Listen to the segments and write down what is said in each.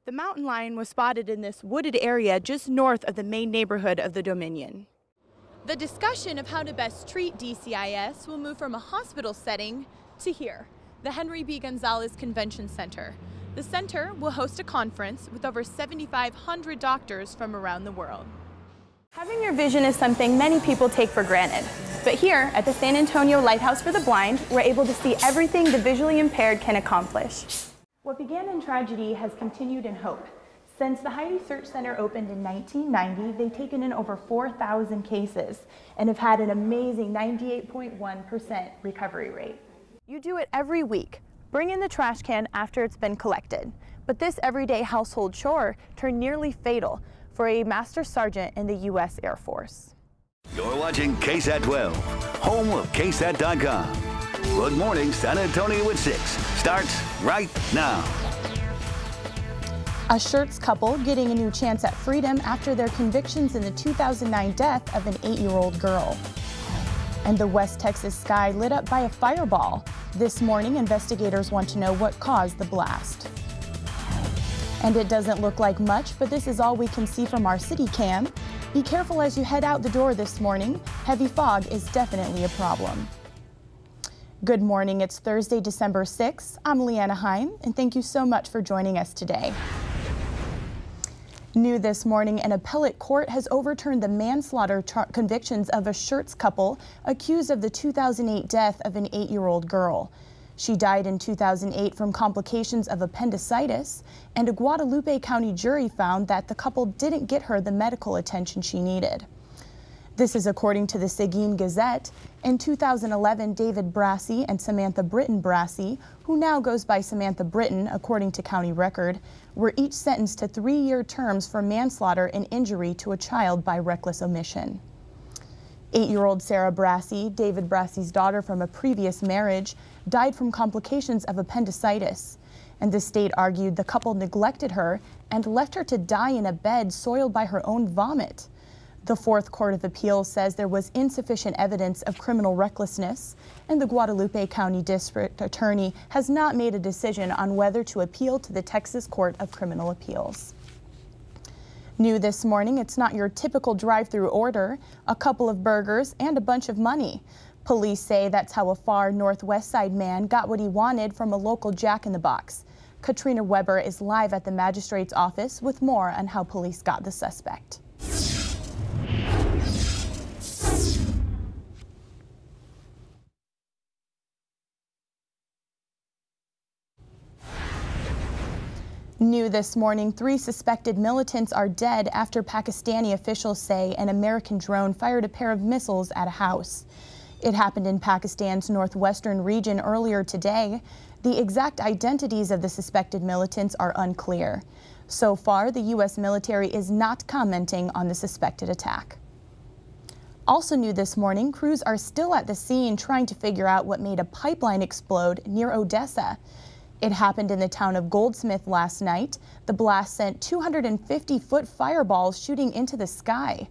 The mountain lion was spotted in this wooded area just north of the main neighborhood of the Dominion. The discussion of how to best treat DCIS will move from a hospital setting to here, the Henry B. Gonzalez Convention Center. The center will host a conference with over 7,500 doctors from around the world. Having your vision is something many people take for granted. But here at the San Antonio Lighthouse for the Blind, we're able to see everything the visually impaired can accomplish. What began in tragedy has continued in hope. Since the Heidi Search Center opened in 1990, they've taken in over 4,000 cases and have had an amazing 98.1% recovery rate. You do it every week. Bring in the trash can after it's been collected. But this everyday household chore turned nearly fatal for a Master Sergeant in the U.S. Air Force. You're watching KSAT 12, home of KSAT.com. Good morning, San Antonio at 6. Starts right now. A Schertz couple getting a new chance at freedom after their convictions in the 2009 death of an 8-year-old girl. And the West Texas sky lit up by a fireball. This morning, investigators want to know what caused the blast. And it doesn't look like much, but this is all we can see from our city cam. Be careful as you head out the door this morning. Heavy fog is definitely a problem. Good morning, it's Thursday, December 6th. I'm Leanna Heim, and thank you so much for joining us today. New this morning, an appellate court has overturned the manslaughter convictions of a Schertz couple accused of the 2008 death of an 8-year-old girl. She died in 2008 from complications of appendicitis, and a Guadalupe County jury found that the couple didn't get her the medical attention she needed. This is according to the Seguin Gazette. In 2011, David Brassey and Samantha Britton Brassey, who now goes by Samantha Britton according to county record, were each sentenced to 3-year terms for manslaughter and injury to a child by reckless omission. 8-year-old Sarah Brassey, David Brassey's daughter from a previous marriage, died from complications of appendicitis. And the state argued the couple neglected her and left her to die in a bed soiled by her own vomit. The Fourth Court of Appeals says there was insufficient evidence of criminal recklessness, and the Guadalupe County District Attorney has not made a decision on whether to appeal to the Texas Court of Criminal Appeals. New this morning, it's not your typical drive-through order, a couple of burgers and a bunch of money. Police say that's how a far northwest side man got what he wanted from a local Jack in the Box. Katrina Weber is live at the magistrate's office with more on how police got the suspect. New this morning, 3 suspected militants are dead after Pakistani officials say an American drone fired a pair of missiles at a house. It happened in Pakistan's northwestern region earlier today. The exact identities of the suspected militants are unclear. So far, the U.S. military is not commenting on the suspected attack. Also new this morning, crews are still at the scene trying to figure out what made a pipeline explode near Odessa. It happened in the town of Goldsmith last night. The blast sent 250-foot fireballs shooting into the sky.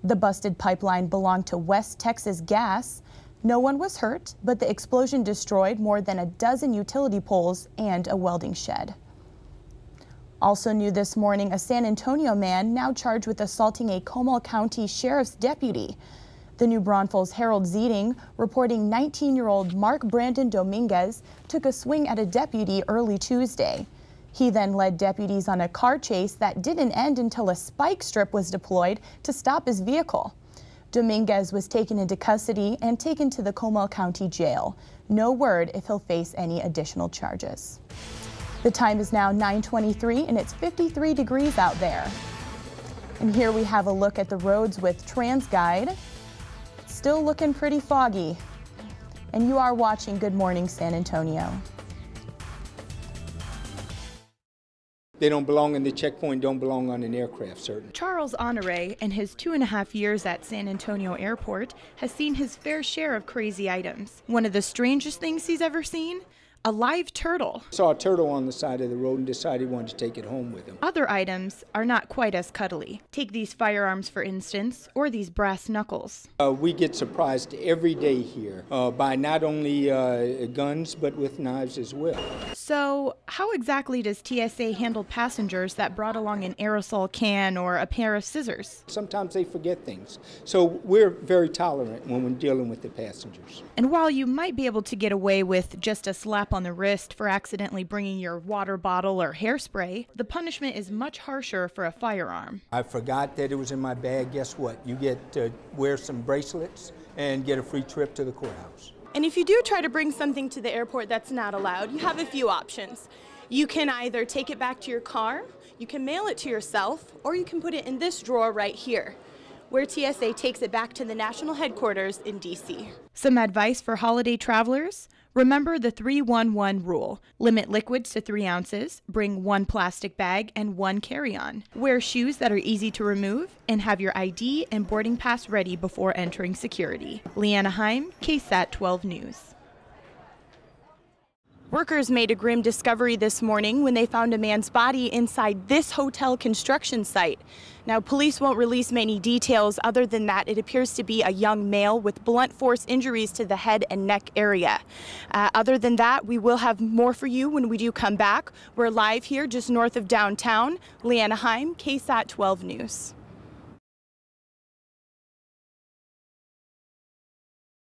The busted pipeline belonged to West Texas Gas. No one was hurt, but the explosion destroyed more than a dozen utility poles and a welding shed. Also new this morning, a San Antonio man now charged with assaulting a Comal County Sheriff's deputy. The New Braunfels Herald Zeeting reporting 19-year-old Mark Brandon Dominguez took a swing at a deputy early Tuesday. He then led deputies on a car chase that didn't end until a spike strip was deployed to stop his vehicle. Dominguez was taken into custody and taken to the Comal County Jail. No word if he'll face any additional charges. The time is now 9:23 and it's 53 degrees out there. And here we have a look at the roads with TransGuide. Still looking pretty foggy. And you are watching Good Morning San Antonio. They don't belong in the checkpoint, don't belong on an aircraft, certainly. Charles Honore, in his 2.5 years at San Antonio Airport, has seen his fair share of crazy items. One of the strangest things he's ever seen? a live turtle. Saw a turtle on the side of the road and decided he wanted to take it home with him. Other items are not quite as cuddly. Take these firearms, for instance, or these brass knuckles. We get surprised every day here by not only guns, but with knives as well. So, how exactly does TSA handle passengers that brought along an aerosol can or a pair of scissors? Sometimes they forget things. So we're very tolerant when we're dealing with the passengers. And while you might be able to get away with just a slap on the wrist for accidentally bringing your water bottle or hairspray, the punishment is much harsher for a firearm. I forgot that it was in my bag. Guess what? You get to wear some bracelets and get a free trip to the courthouse. And if you do try to bring something to the airport that's not allowed, you have a few options. You can either take it back to your car, you can mail it to yourself, or you can put it in this drawer right here, where TSA takes it back to the national headquarters in D.C. Some advice for holiday travelers? Remember the 3-1-1 rule. Limit liquids to 3 ounces, bring 1 plastic bag and 1 carry-on. Wear shoes that are easy to remove, and have your ID and boarding pass ready before entering security. Leanna Heim, KSAT 12 News. Workers made a grim discovery this morning when they found a man's body inside this hotel construction site. Now, police won't release many details other than that it appears to be a young male with blunt force injuries to the head and neck area. Other than that, we will have more for you when we do come back. We're live here just north of downtown. Leanna Heim, KSAT 12 News.